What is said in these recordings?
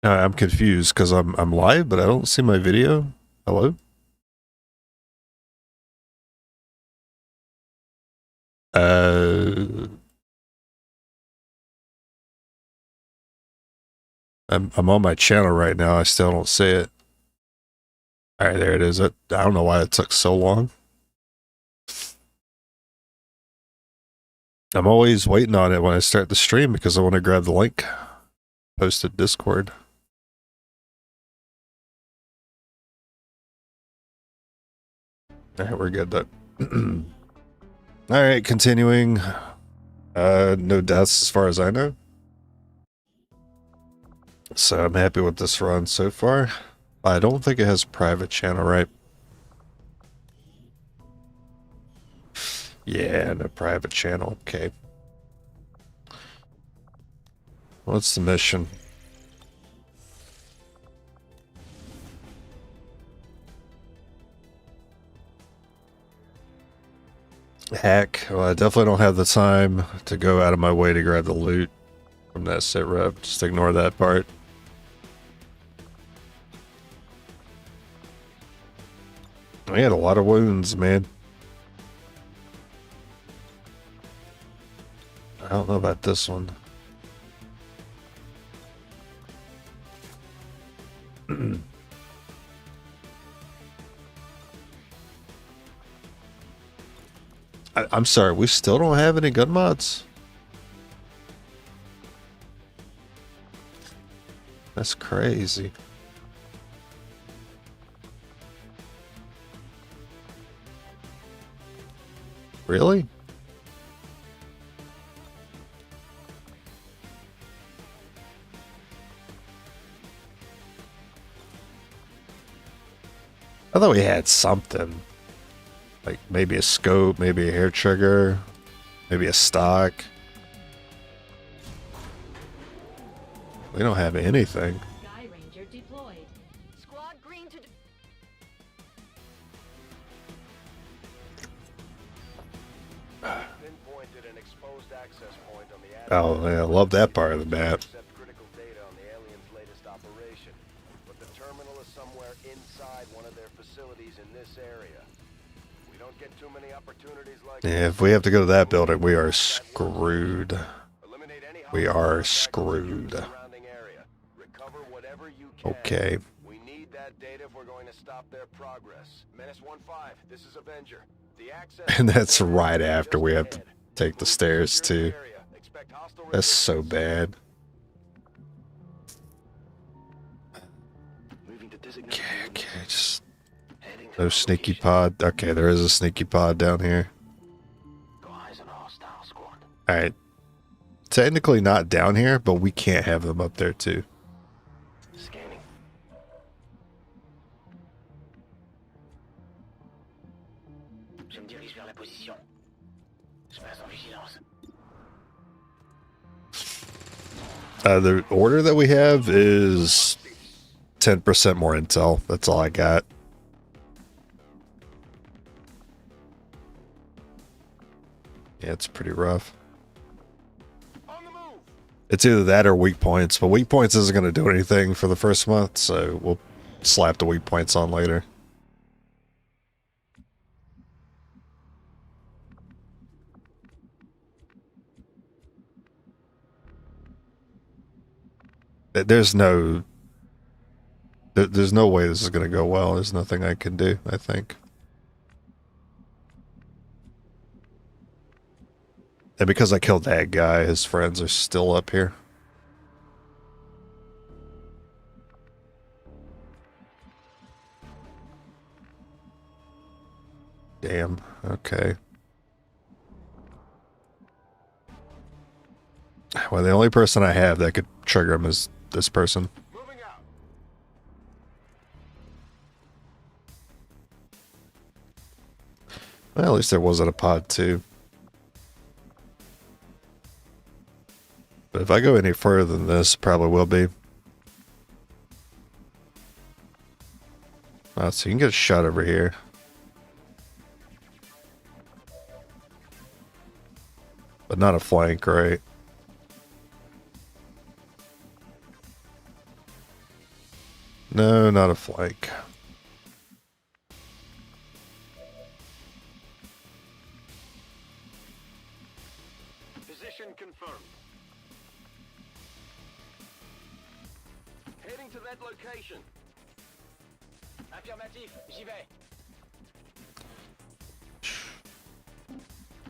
I'm confused because I'm live, but I don't see my video. Hello? I'm on my channel right now. I still don't see it. All right, there it is. I don't know why it took so long. I'm always waiting on it when I start the stream because I want to grab the link posted Discord. All right, we're good though. All right, continuing. No deaths as far as I know. So I'm happy with this run so far. I don't think it has a private channel, right? Yeah, no private channel. Okay. What's the mission? Hack. Well, I definitely don't have the time to go out of my way to grab the loot from that sit rep. Just ignore that part. I had a lot of wounds, man. I don't know about this one. I'm sorry, we still don't have any gun mods? That's crazy. Really? I thought we had something. Like maybe a scope, maybe a hair trigger, maybe a stock. We don't have anything. Sky Ranger deployed. Squad green to pinpointed an exposed access point on the Oh, yeah, I love that part of the map. critical data on the aliens' latest operation. But the terminal is somewhere inside one of their facilities in this area. We don't get too many opportunities like Yeah, if we have to go to that building, we are screwed. We are screwed. Okay. We need that data if we're going to stop their progress. Menace 1-5, this is Avenger. The access And that's right after we have to take the stairs too. That's so bad. Okay, just no sneaky pod. Okay, there is a sneaky pod down here. Alright. Technically not down here, but we can't have them up there too. Scanning. Je me dirige vers la position. Je passe en vigilance. The order that we have is 10% more intel. That's all I got. Yeah, it's pretty rough. It's either that or weak points, but weak points isn't going to do anything for the first month, so we'll slap the weak points on later. There's no way this is going to go well. There's nothing I can do, I think. And because I killed that guy, his friends are still up here. Damn. Okay. Well, the only person I have that could trigger him is this person. Moving out. Well, at least there wasn't a pod too. But if I go any further than this, probably will be. Oh, so you can get a shot over here. But not a flank, right? No, not a flank. Position confirmed. Heading to that location. Affirmatif, j'y vais.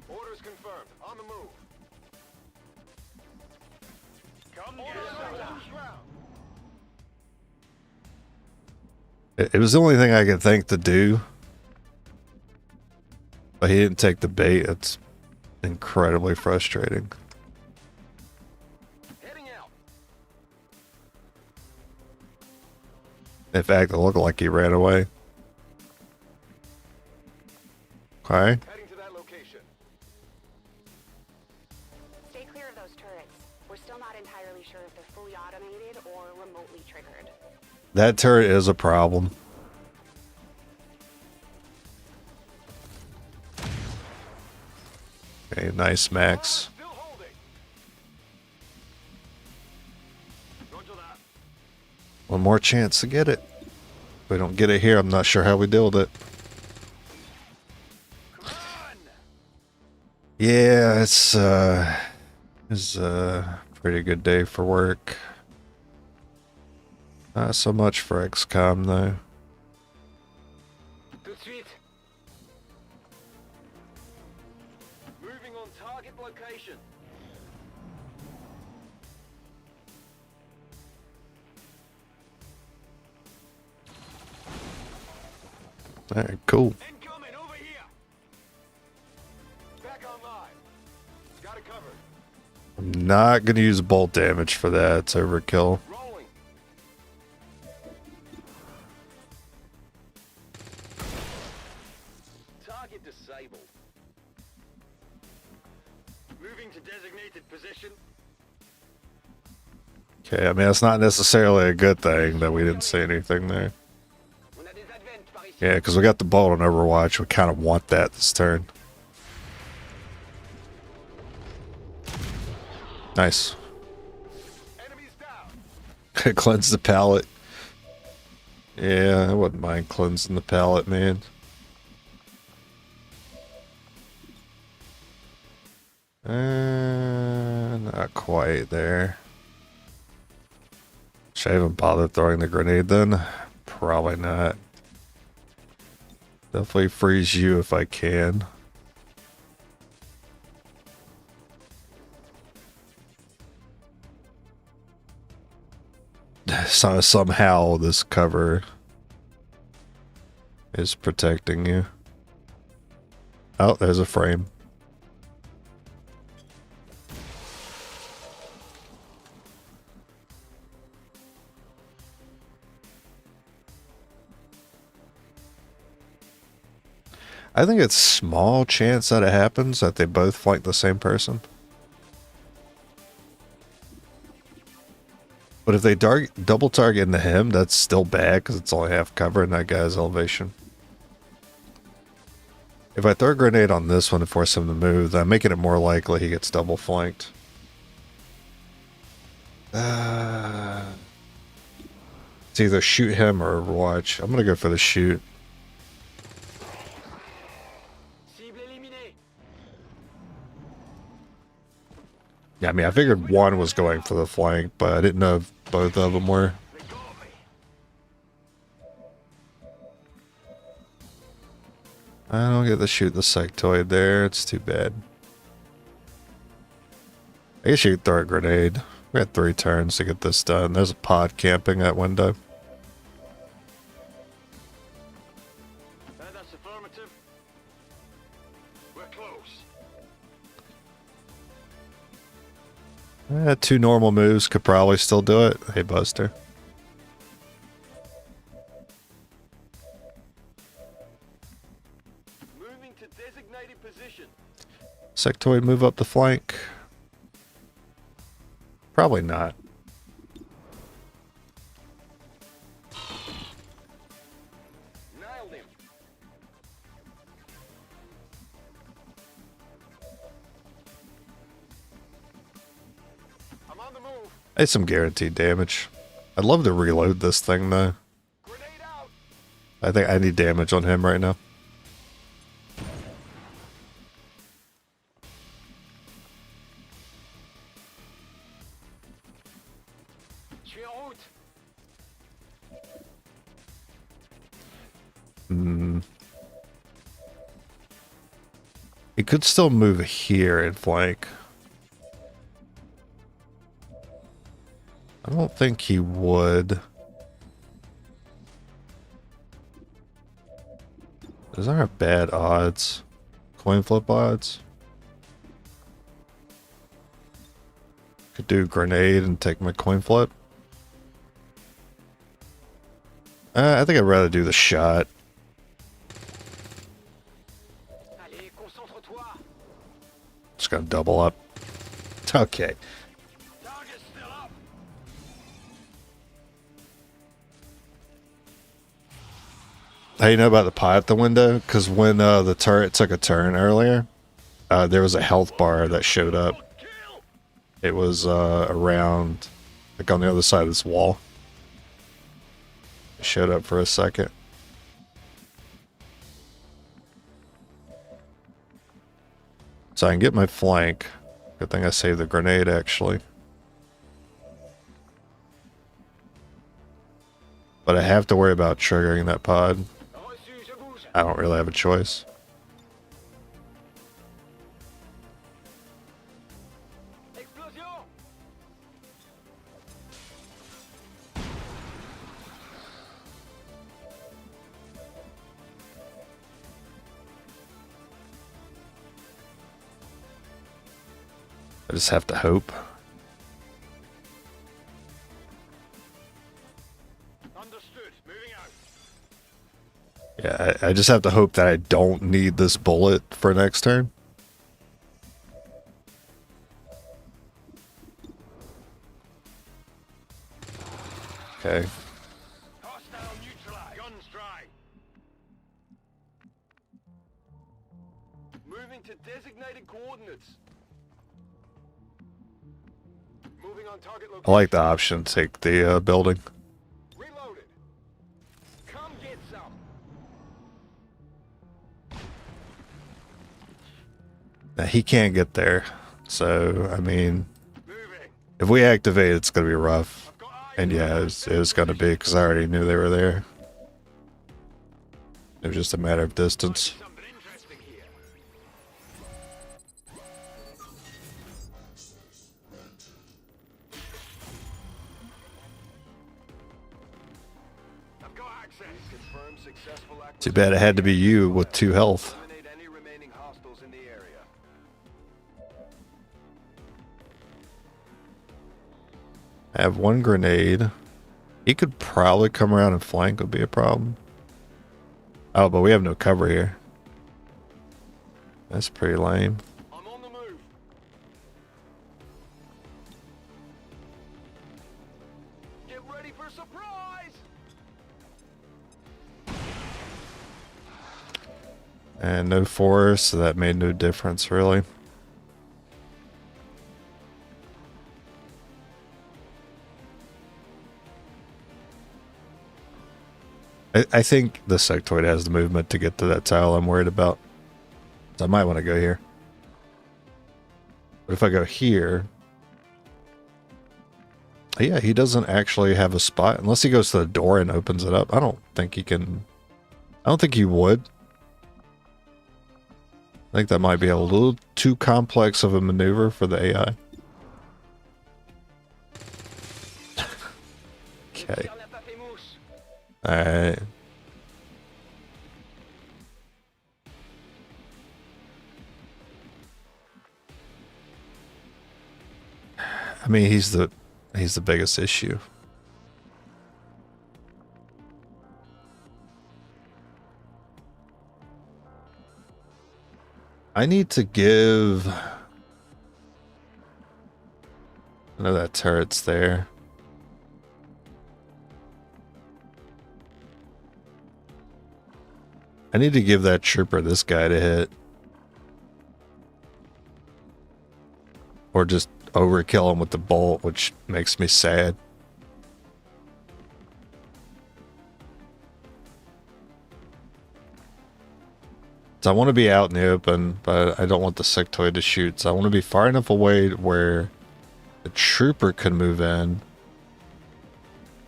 Orders confirmed. On the move. Come It was the only thing I could think to do. But he didn't take the bait. It's incredibly frustrating. Heading out. In fact, it looked like he ran away. Okay. Heading to that location. Stay clear of those turrets. We're still not entirely sure if they're fully automated or remotely triggered. That turret is a problem. Okay, nice, Max. Still holding. Roger that. One more chance to get it. If we don't get it here, I'm not sure how we deal with it. Come on. Yeah, it's a pretty good day for work. Not so much for XCOM though. Tout de suite. Moving on target location. Alright, cool. Incoming over here. Back online. Got it covered. I'm not gonna use bolt damage for that. It's overkill. Rolling. Target disabled. Moving to designated position. Okay, I mean it's not necessarily a good thing that we didn't see anything there. On a des advents par ici. Yeah, because we got the bolt on Overwatch. We kind of want that this turn. Nice. Enemies down. Cleanse the palette. Yeah, I wouldn't mind cleansing the palette, man. Not quite there. Should I even bother throwing the grenade then? Probably not. Definitely freeze you if I can. So somehow this cover is protecting you. Oh, there's a frame. I think it's small chance that it happens that they both flank the same person. But if they double target into him, that's still bad because it's only half cover in that guy's elevation. If I throw a grenade on this one to force him to move, then I'm making it more likely he gets double flanked. It's either shoot him or Overwatch. I'm going to go for the shoot. Cible éliminée. Yeah, I mean, I figured one was going for the flank, but I didn't know if both of them were. They got me. I don't get to shoot the sectoid there. It's too bad. I guess you could throw a grenade. We got 3 turns to get this done. There's a pod camping that window. That's affirmative. We're close. 2 normal moves could probably still do it. Hey, Buster. Moving to designated position. Sectoid move up the flank. Probably not. Nailed him. I'm on the move. Hey, some guaranteed damage. I'd love to reload this thing though. I think I need damage on him right now. Je suis en route. He could still move here and flank. I don't think he would. Those aren't bad odds. Coin flip odds. Could do grenade and take my coin flip. I think I'd rather do the shot. Allez, concentre-toi. Just gonna double up. Okay. Target's still up. How you know about the pot at the window? Because when the turret took a turn earlier, there was a health bar that showed up. Kill. It was around, like on the other side of this wall. It showed up for a second. So I can get my flank. Good thing I saved the grenade, actually. But I have to worry about triggering that pod. Reçu, je bouge. I don't really have a choice. Explosion. I just have to hope. Understood. Moving out. Yeah, I just have to hope that I don't need this bullet for next turn. Okay. Hostile neutralized. Guns dry. Moving to designated coordinates. Moving on target I location. like the option to take the building. Reloaded. Come get some. Now, he can't get there. So, I mean, Moving. if we activate, it's going to be rough. I've got eyes. And yeah, it was going to be because I already knew they were there. It was just a matter of distance. Something interesting here. I've got access. Confirm successful Too bad it had to be you with 2 health. Eliminate any remaining hostiles in the area. I have 1 grenade. He could probably come around and flank, would be a problem. Oh, but we have no cover here. That's pretty lame. I'm on the move. Get ready for surprise. And no force, so that made no difference, really. I think the sectoid has the movement to get to that tile I'm worried about. So I might want to go here. But if I go here... Yeah, he doesn't actually have a spot. Unless he goes to the door and opens it up. I don't think he can... I don't think he would. I think that might be a little too complex of a maneuver for the AI. Okay. Alright. I mean, he's the biggest issue. I need to give... I know that turret's there. I need to give that trooper this guy to hit. Or just overkill him with the bolt, which makes me sad. So I want to be out in the open, but I don't want the sectoid to shoot. So I want to be far enough away where the trooper can move in,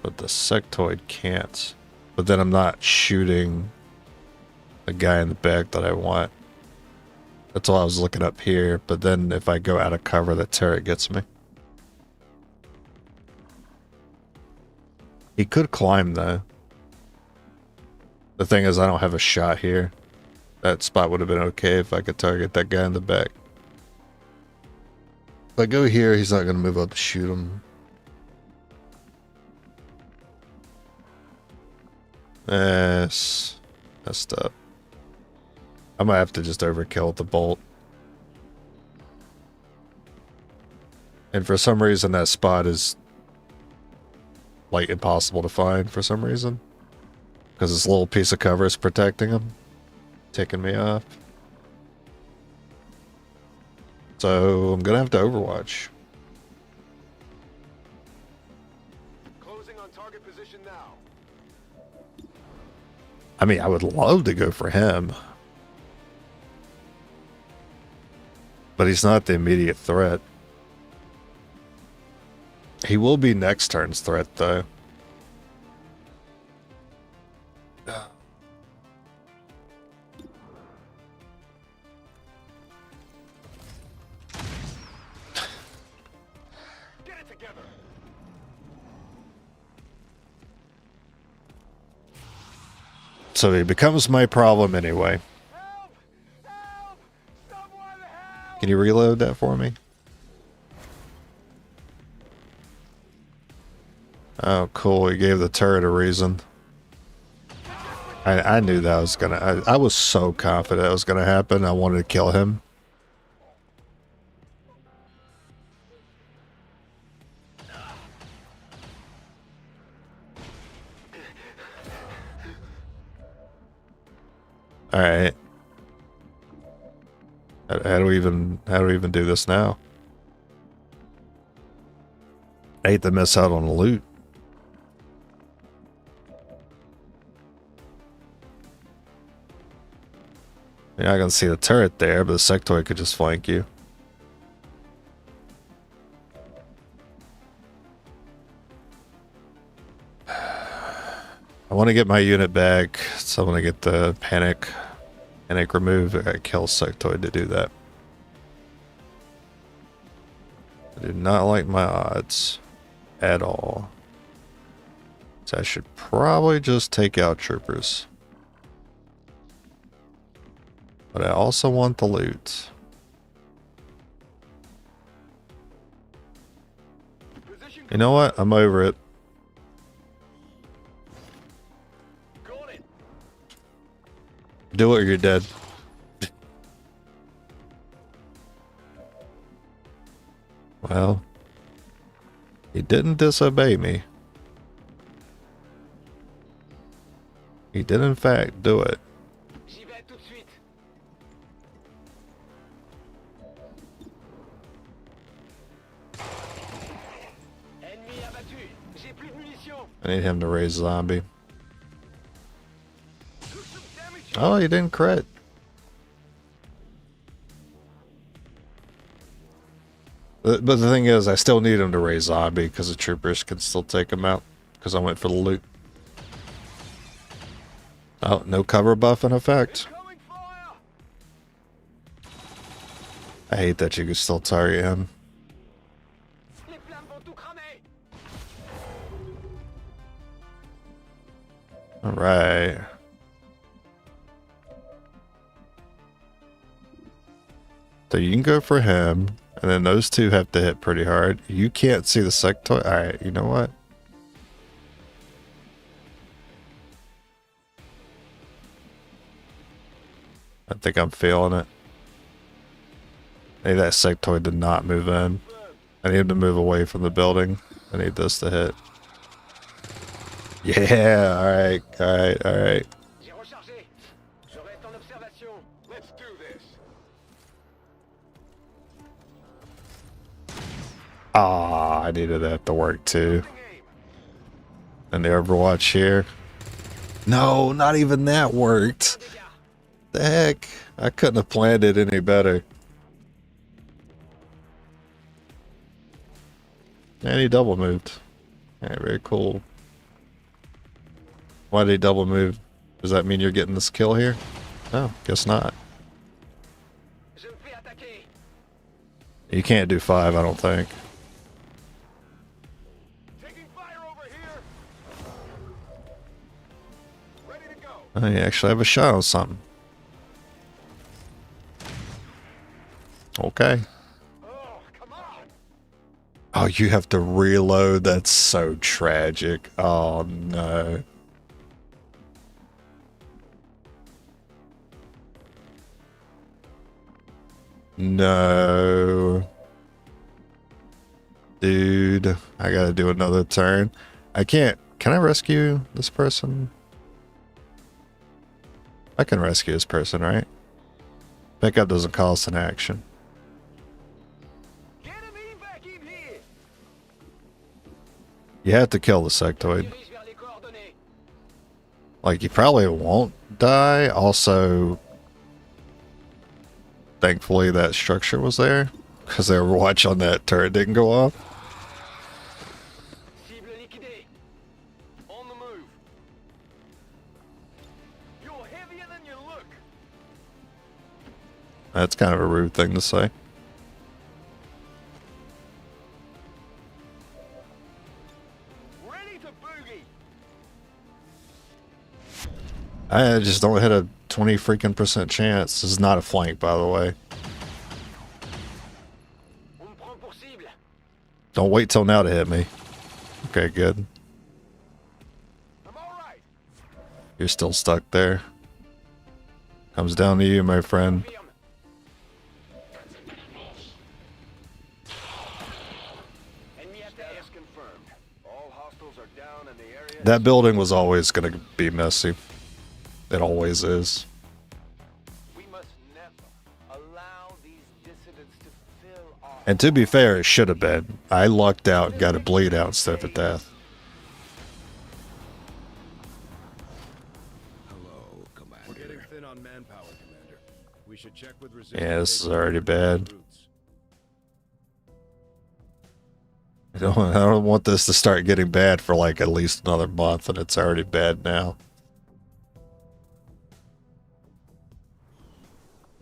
but the sectoid can't. But then I'm not shooting the guy in the back that I want. That's why I was looking up here. But then if I go out of cover, the turret gets me. He could climb though. The thing is, I don't have a shot here. That spot would have been okay if I could target that guy in the back. If I go here, he's not going to move up to shoot him. Yes. Messed up. I might have to just overkill with the bolt. And for some reason, that spot is like impossible to find for some reason. Because this little piece of cover is protecting him. Taking me off. So I'm gonna have to Overwatch. Closing on target position now. I mean, I would love to go for him. But he's not the immediate threat. He will be next turn's threat, though. Get it together. So he becomes my problem anyway. Help! Help! Someone help! Can you reload that for me? Oh, cool. He gave the turret a reason. I knew that was gonna... I was so confident that was gonna happen. I wanted to kill him. Alright. How do we even do this now? I hate to miss out on the loot. You're not gonna see the turret there, but the sectoid could just flank you. I want to get my unit back, so I want to get the panic removed. I gotta kill sectoid to do that. I do not like my odds at all. So I should probably just take out troopers. But I also want the loot. You know what? I'm over it. Got it. Do it or you're dead. Well, he didn't disobey me. He did in fact do it. J'y vais tout de suite. Ennemi abattu. J'ai plus de munitions. I need him to raise zombie. Took some damage. Oh, he didn't crit. But the thing is, I still need him to raise zombie because the troopers can still take him out because I went for the loot. Oh, no cover buff in effect. Incoming fire. I hate that you can still target him. Les flammes vont tout cramer. Alright. So you can go for him, and then those two have to hit pretty hard. You can't see the sectoid. Alright, you know what? I think I'm feeling it. I need that sectoid to not move in. I need him to move away from the building. I need this to hit. Yeah, alright, alright, alright. J'ai rechargé. Je reste en observation. Let's do this. Ah, I needed that to work too. And the Overwatch here. No, not even that worked. The heck? I couldn't have planned it any better. And he double moved. Yeah, very cool. Why did he double move? Does that mean you're getting this kill here? No, guess not. Je me fais attaquer. You can't do 5, I don't think. Taking fire over here. Ready to go. Oh, you actually have a shot on something. Okay. Oh, come on. Oh, you have to reload? That's so tragic. Oh, no. No. Dude, I gotta do another turn. I can't. Can I rescue this person? I can rescue this person, right? Pickup doesn't cost an action. Get an evac in here. You have to kill the sectoid. Dirige vers les coordonnées. Like, you probably won't die. Also, thankfully that structure was there, because the Overwatch on that turret didn't go off. Cible liquidée. On the move. You're heavier than you look. That's kind of a rude thing to say. Ready to boogie. I just don't hit a 20 freaking % chance. This is not a flank, by the way. On me prend pour cible. Don't wait till now to hit me. Okay, good. I'm all right. You're still stuck there. Comes down to you, my friend. Firme. Ennemi à terre. Status confirmed. All hostiles are down in the area. That building was always going to be messy. It always is. We must never allow these dissidents to fill our And to be fair, it should have been. I lucked out and got a bleed out instead of a death. Hello, Commander. We're getting thin on manpower, Commander. We should check with Yeah, this is already bad. I don't want this to start getting bad for like at least another month, and it's already bad now.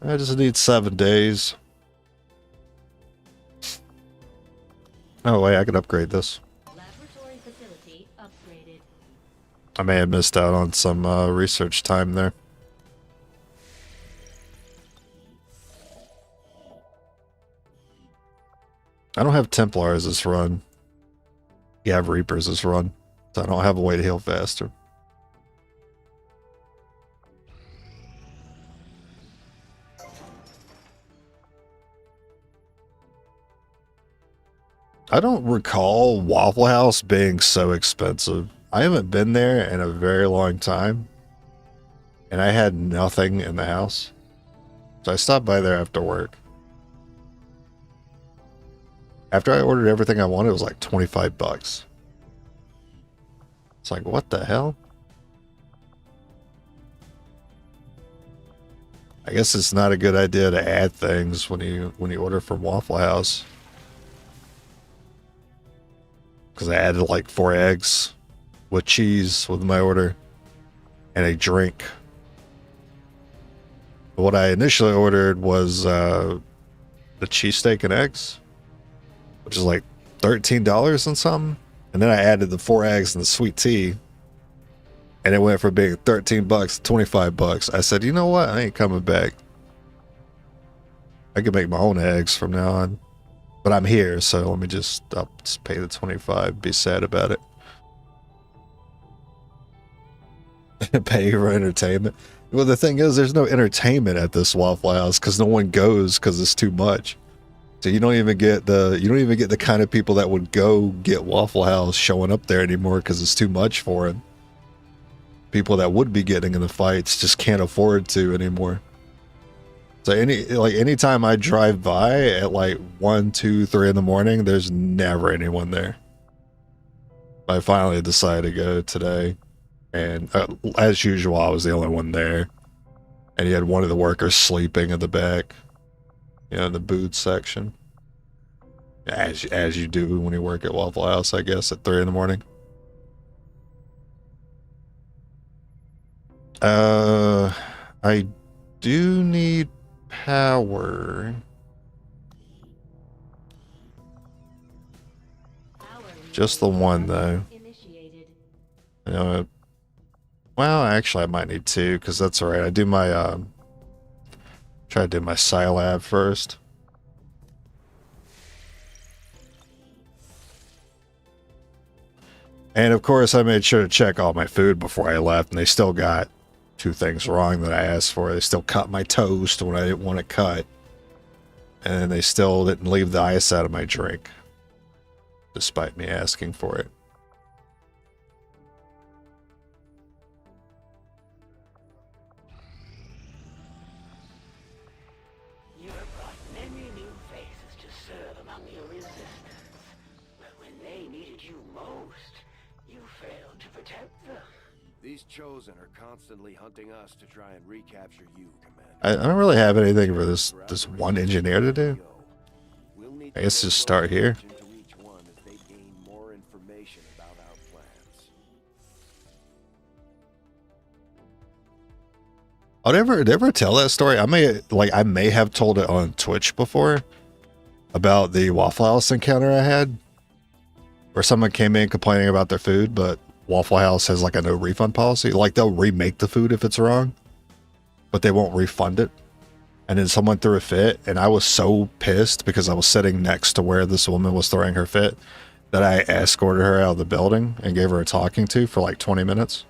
I just need 7 days. Oh wait, I can upgrade this. Laboratory facility upgraded. I may have missed out on some research time there. I don't have Templars this run. You have Reapers this run, so I don't have a way to heal faster. I don't recall Waffle House being so expensive. I haven't been there in a very long time, and I had nothing in the house. So I stopped by there after work. After I ordered everything I wanted, it was like 25 bucks. It's like, what the hell? I guess it's not a good idea to add things when you order from Waffle House. Because I added like 4 eggs with cheese with my order and a drink. What I initially ordered was the cheesesteak and eggs, which is like $13 and something. And then I added the 4 eggs and the sweet tea, and it went from being 13 bucks to 25 bucks. I said, you know what? I ain't coming back. I can make my own eggs from now on. But I'm here, so let me I'll just pay the 25, be sad about it. Pay for entertainment. Well, the thing is, there's no entertainment at this Waffle House because no one goes because it's too much. So you don't even get the kind of people that would go get Waffle House showing up there anymore because it's too much for them. People that would be getting in the fights just can't afford to anymore. So anytime I drive by at like 1, 2, 3 in the morning, there's never anyone there. I finally decided to go today, and as usual, I was the only one there. And he had one of the workers sleeping in the back, you know, in the booth section. As you do when you work at Waffle House, I guess, at 3 in the morning. I do need power. Just the one, though. Initiated. You know, well, actually, I might need 2, because that's alright. I do my, try to do my Scilab first. And of course, I made sure to check all my food before I left, and they still got 2 things wrong that I asked for. They still cut my toast when I didn't want it cut. And then they still didn't leave the ice out of my drink, despite me asking for it. You have brought many new faces to serve among your resistance. But when they needed you most, you failed to protect them. These Chosen are constantly hunting us to try and recapture you, Commander. I don't really have anything for this one engineer to do. We'll need I guess to just start here. into each one as they gain more information about our plans. Did I ever tell that story? I may have told it on Twitch before about the Waffle House encounter I had, where someone came in complaining about their food, but Waffle House has like a no refund policy. Like they'll remake the food if it's wrong, but they won't refund it. And then someone threw a fit, and I was so pissed because I was sitting next to where this woman was throwing her fit that I escorted her out of the building and gave her a talking to for like 20 minutes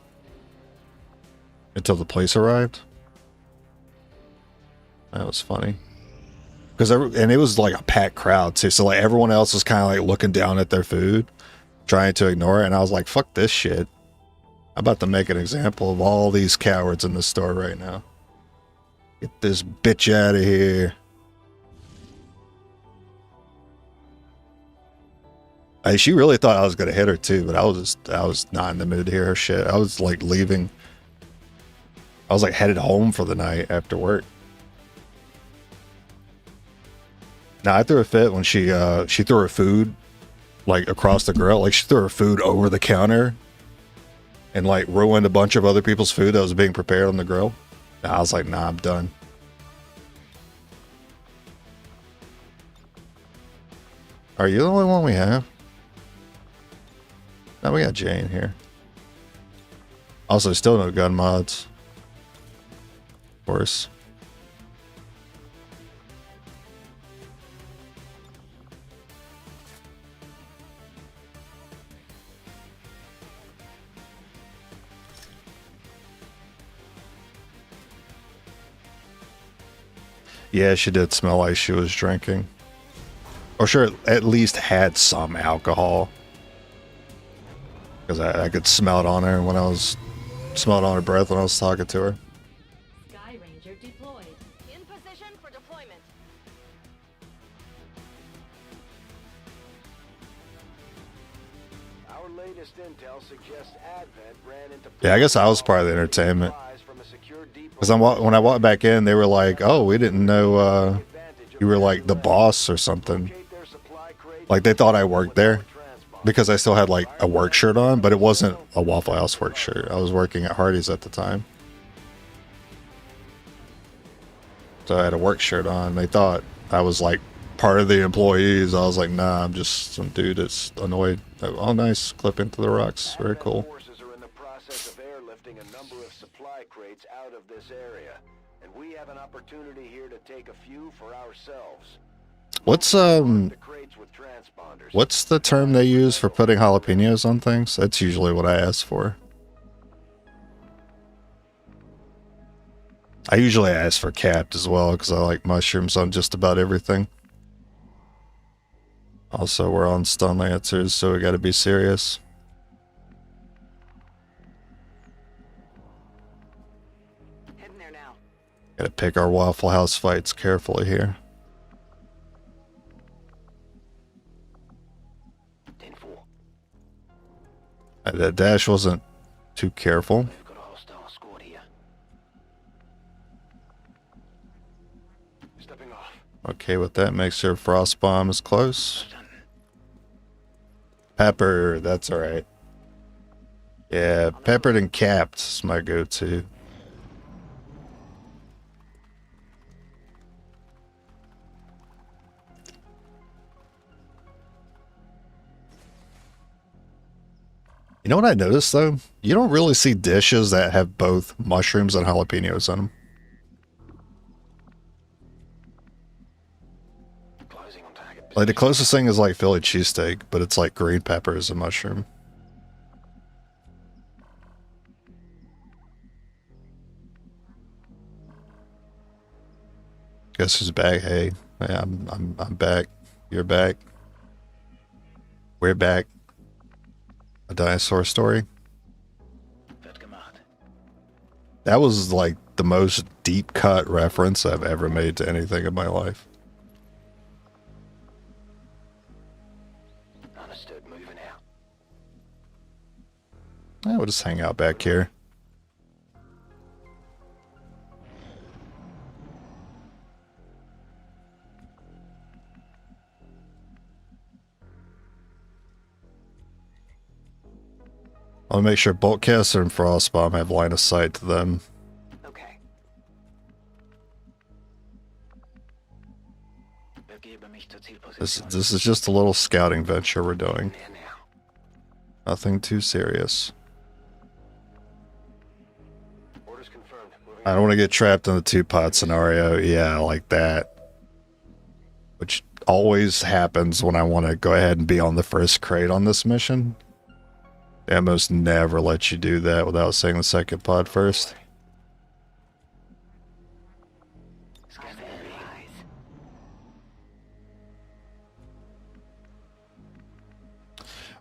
until the police arrived. That was funny. And it was like a packed crowd too. So like everyone else was kind of like looking down at their food, trying to ignore it. And I was like, fuck this shit. I'm about to make an example of all these cowards in the store right now. Get this bitch out of here. She really thought I was going to hit her too, but I was not in the mood to hear her shit. I was like leaving. I was like headed home for the night after work. Now I threw a fit when she threw her food like across the grill. Like she threw her food over the counter and like ruined a bunch of other people's food that was being prepared on the grill. And I was like, nah, I'm done. Are you the only one we have? No, we got Jane here. Also, still no gun mods. Of course. Yeah, she did smell like she was drinking. Or sure, at least had some alcohol. Because I could smell it on her when I was... smelled on her breath when I was talking to her. Sky Ranger deployed. In position for deployment. Our latest intel suggests Advent ran into Yeah, I guess I was part of the entertainment. supplies from a secure depot. Because when I walked back in, they were like, oh, we didn't know you were like the boss or something. Locate their supply crates Like they thought I worked there. Because I still had like a work shirt on, but it wasn't a Waffle House work shirt. I was working at Hardee's at the time. So I had a work shirt on. They thought I was like part of the employees. I was like, nah, I'm just some dude that's annoyed. Oh, nice. Clip into the rocks. Very cool. Forces are in the process of airlifting a number of supply crates out of this area, and we have an opportunity here to take a few for ourselves. What's The crates with transponders. what's the term they use for putting jalapenos on things? That's usually what I ask for. I usually ask for capped as well because I like mushrooms on just about everything. Also, we're on stun lancers, so we got to be serious. Heading there now. Got to pick our Waffle House fights carefully here. That dash wasn't too careful. We've got a hostile squad here. Stepping off. Okay, with that, make sure frost bomb is close. Pepper, that's alright. Yeah, peppered and capped is my go-to. You know what I noticed though? You don't really see dishes that have both mushrooms and jalapenos in them. Closing on target. Like the closest thing is like Philly cheesesteak, but it's like green peppers and mushroom. Guess who's back? Hey, yeah, I'm back. You're back. We're back. A dinosaur story. That was like the most deep cut reference I've ever made to anything in my life. Understood. Moving out. We'll just hang out back here. I'll make sure Boltcaster and Frostbomb have line of sight to them. Okay. This is just a little scouting venture we're doing. There now. Nothing too serious. Orders confirmed. Moving I don't want to get trapped in the two-pot scenario. Yeah, like that. Which always happens when I want to go ahead and be on the first crate on this mission. They almost never let you do that without saying the second pod first.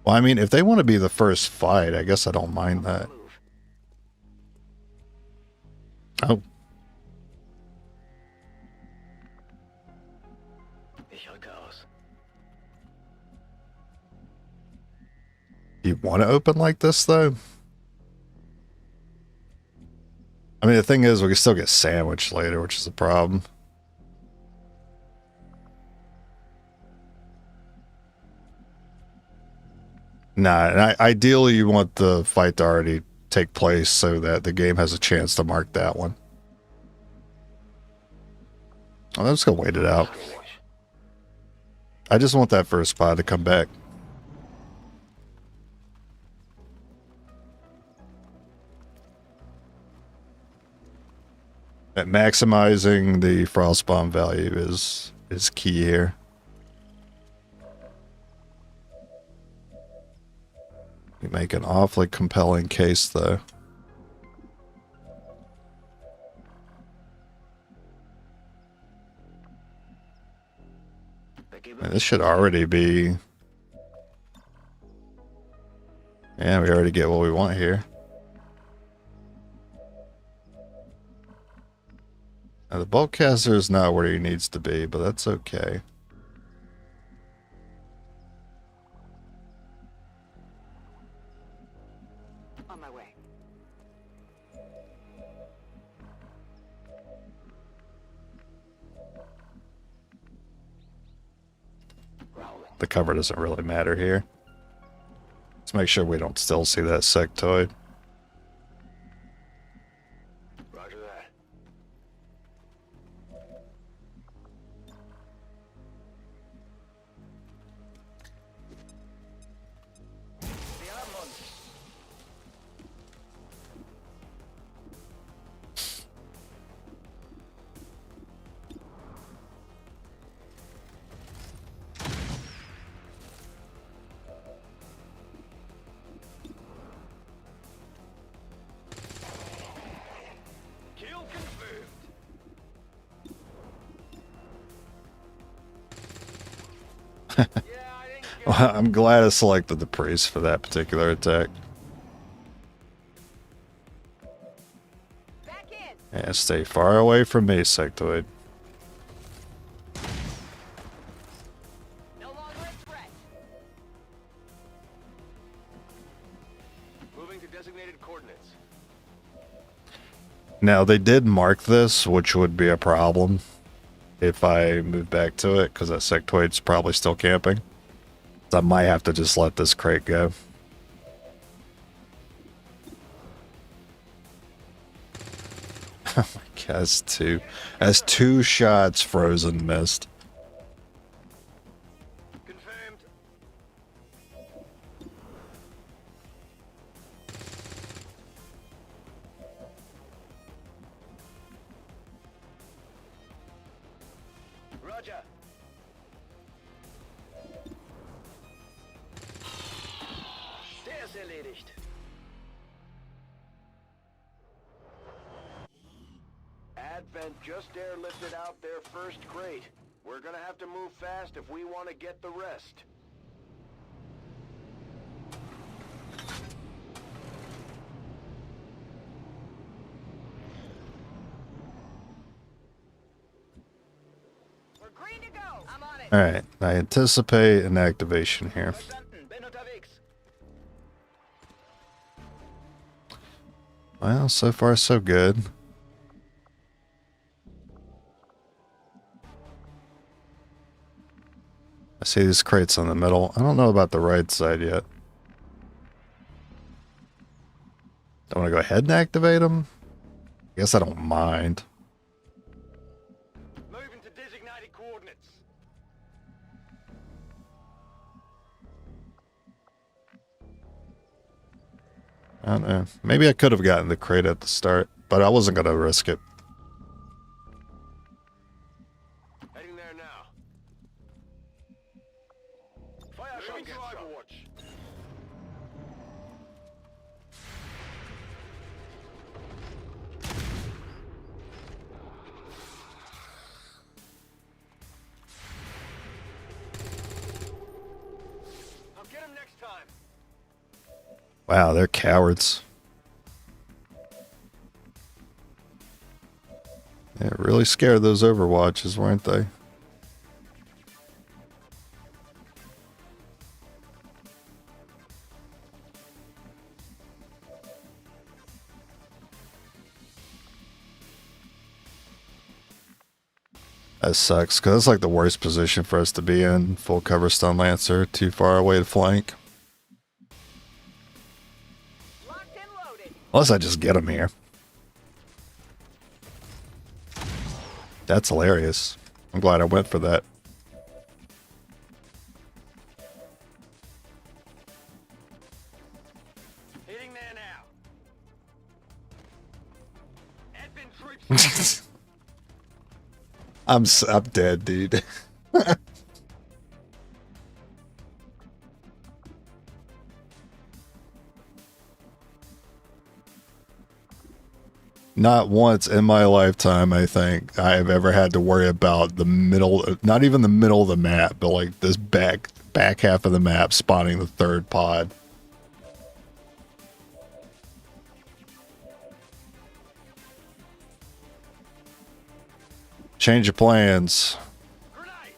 Well, I mean, if they want to be the first fight, I guess I don't mind that. Oh. You want to open like this, though? I mean, the thing is, we can still get sandwiched later, which is a problem. Nah, and ideally you want the fight to already take place so that the game has a chance to mark that one. I'm just gonna wait it out. I just want that first pod to come back. And maximizing the frostbomb value is key here. You make an awfully compelling case, though. Man, this should already be... Yeah, we already get what we want here. Now, the bulkcaster is not where he needs to be, but that's okay. On my way. The cover doesn't really matter here. Let's make sure we don't still see that sectoid. Roger that. Kill confirmed. Well, I'm glad I selected the priest for that particular attack. Back in. Yeah, stay far away from me, sectoid. No longer a threat. Moving to designated coordinates. Now, they did mark this, which would be a problem. if I move back to it, because that sectoid's probably still camping. So I might have to just let this crate go. Oh my god, that's two shots frozen missed. Confirmed. Roger. Der ist erledigt. Advent just airlifted out their first crate. We're gonna have to move fast if we want to get the rest. We're green to go. I'm on it. Alright, I anticipate an activation here. Verstanden, bin unterwegs. Well, so far so good. I see these crates in the middle. I don't know about the right side yet. I want to go ahead and activate them. I guess I don't mind. Moving to designated coordinates. I don't know. Maybe I could have gotten the crate at the start, but I wasn't going to risk it. Heading there now. Fire shot to Overwatch. I'll get him next time. Wow, they're cowards. Yeah, really scared those Overwatches, weren't they? That sucks, because it's like the worst position for us to be in. Full cover stun lancer, too far away to flank. Locked and loaded. Unless I just get him here. That's hilarious. I'm glad I went for that. Hitting there now. Advent troops. I'm dead, dude. Not once in my lifetime, I think, I have ever had to worry about the middle, not even the middle of the map, but like this back half of the map spawning the third pod. Change your plans. Grenade.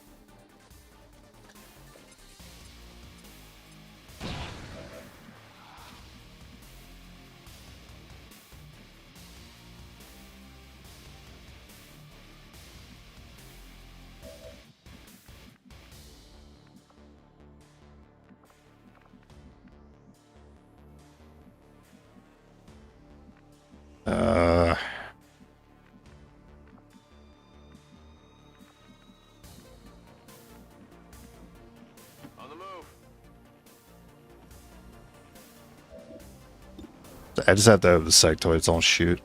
On the move. I just have to have the sectoids don't shoot.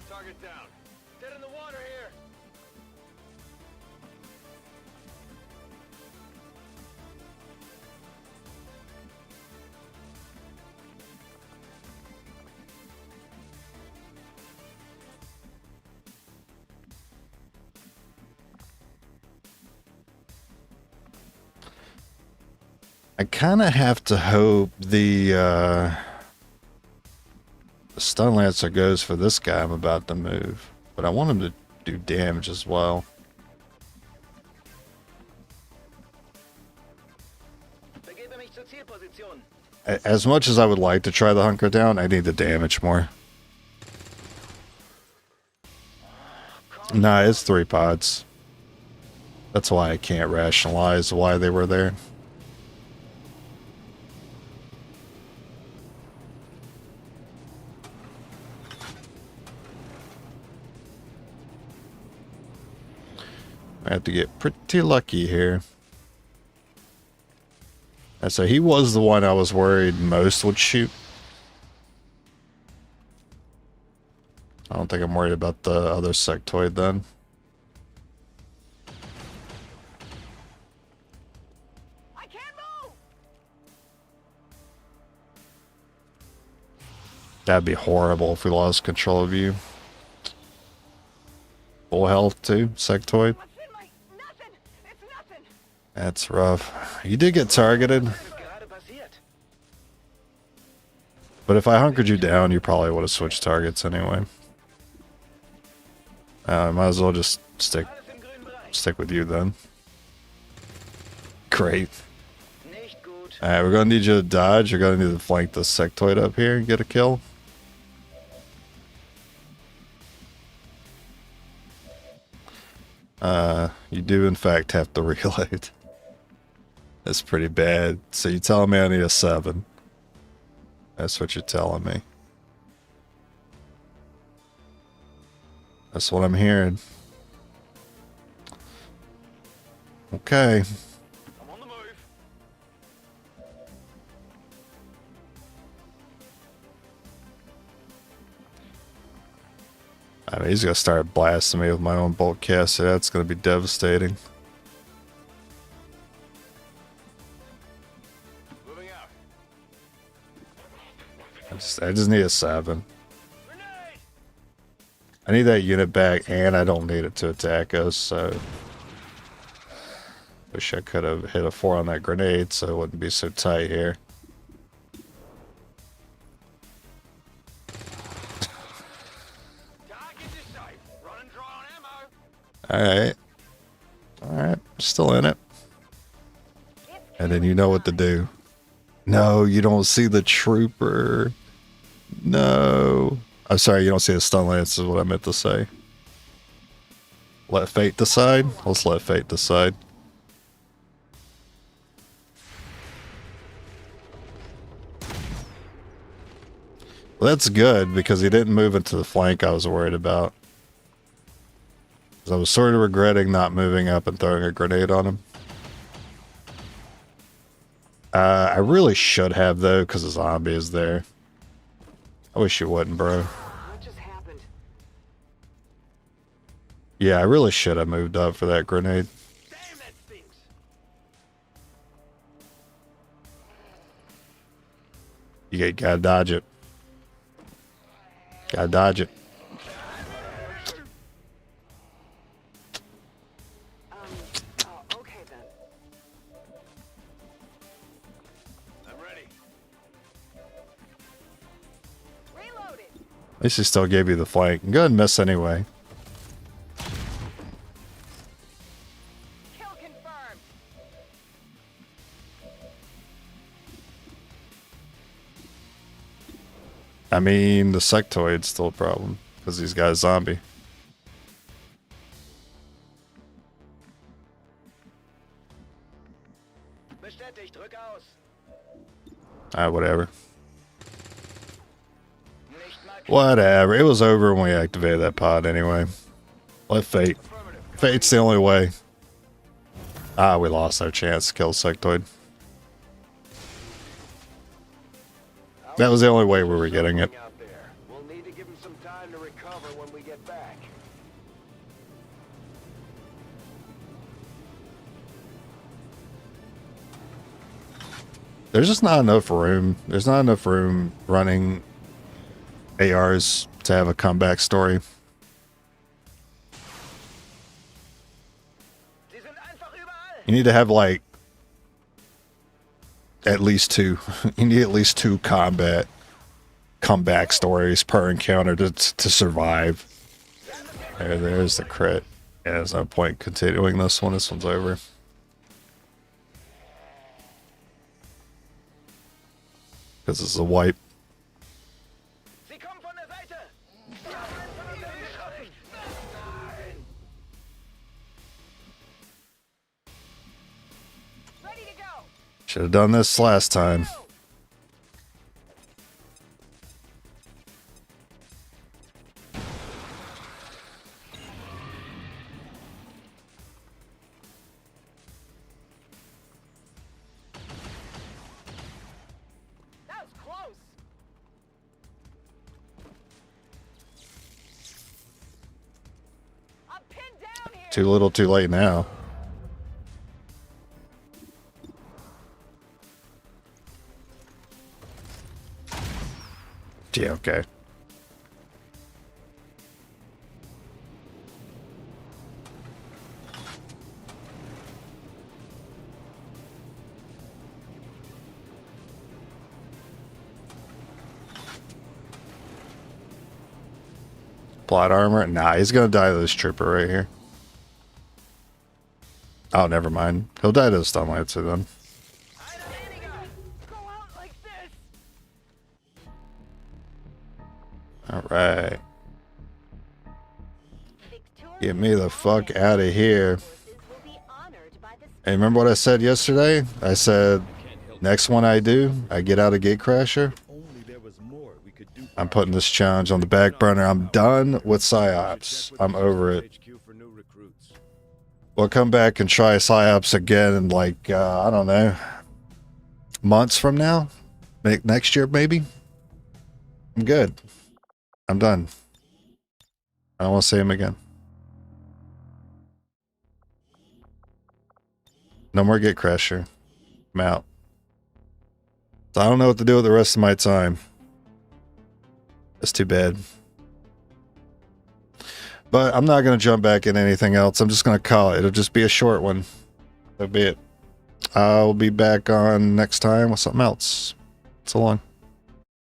Target down. Dead in the water here. I kind of have to hope the stun lancer goes for this guy I'm about to move, but I want him to do damage as well. Begebe mich zur Zielposition. As much as I would like to try the hunker down, I need the damage more. Nah, it's 3 pods. That's why I can't rationalize why they were there. I have to get pretty lucky here. And so he was the one I was worried most would shoot. I don't think I'm worried about the other sectoid then. I can't move! That'd be horrible if we lost control of you. Full health too, sectoid. What's in my... Nothing! It's nothing! That's rough. You did get targeted. Gerade passiert. But if I hunkered you down, you probably would have switched targets anyway. Might as well just stick Alles im grünen Bereich. with you then. Great. Nicht gut. Alright, we're gonna need you to dodge. You're gonna need to flank the sectoid up here and get a kill. You do in fact have to reload. That's pretty bad. So you're telling me I need a 7. That's what you're telling me. That's what I'm hearing. Okay. I'm on the move. I mean, he's gonna start blasting me with my own bolt caster. That's gonna be devastating. Moving out. I just need a 7. Grenade! I need that unit back, and I don't need it to attack us, so... Wish I could have hit a 4 on that grenade, so it wouldn't be so tight here. Target in sight. Running dry on ammo. Alright. Alright, still in it. And then you know what to do. No, you don't see the trooper. No. I'm sorry, you don't see the stun lance is what I meant to say. Let fate decide? Let's let fate decide. Well, that's good, because he didn't move into the flank I was worried about. 'Cause I was sort of regretting not moving up and throwing a grenade on him. I really should have, though, because the zombie is there. I wish you wouldn't, bro. What just happened? Yeah, I really should have moved up for that grenade. Damn, that stinks. You gotta dodge it. Gotta dodge it. Okay then. I'm ready. Reloaded! At least he still gave you the flank. Go ahead and miss anyway. Kill confirmed! I mean, the sectoid's still a problem, because he's got a zombie. Bestätigt, drück aus. Whatever. Nicht mal Whatever. It was over when we activated that pod anyway. Let fate. Fate's the only way. We lost our chance to kill sectoid. That was the only way we were getting it. out there. We'll need to give him some time to recover when we get back. There's just not enough room. There's not enough room running ARs to have a comeback story. Sie sind einfach überall. You need to have like at least 2. You need at least 2 comeback stories per encounter to survive. There's the crit. Yeah, there's no point continuing this one. This one's over. Because it's a wipe. Sie kommen von der Seite. Should have done this last time. That was close. I'm pinned down here. Too little, too late now. Yeah, okay. Plot armor? Nah, he's gonna die to this trooper right here. Oh, never mind. He'll die to the stun lancer then. Go out like this. Alright. Get me the fuck out of here. Hey, remember what I said yesterday? I said, next one I do, I get out of Gatecrasher. I'm putting this challenge on the back burner. I'm done with PSYOPs. I'm over it. We'll come back and try PSYOPs again in like, I don't know, months from now? Next year, maybe? I'm good. I'm done. I don't want to see him again. No more Gatecrasher. I'm out. So I don't know what to do with the rest of my time. That's too bad. But I'm not going to jump back in anything else. I'm just going to call it. It'll just be a short one. That'll be it. I'll be back on next time with something else. So long.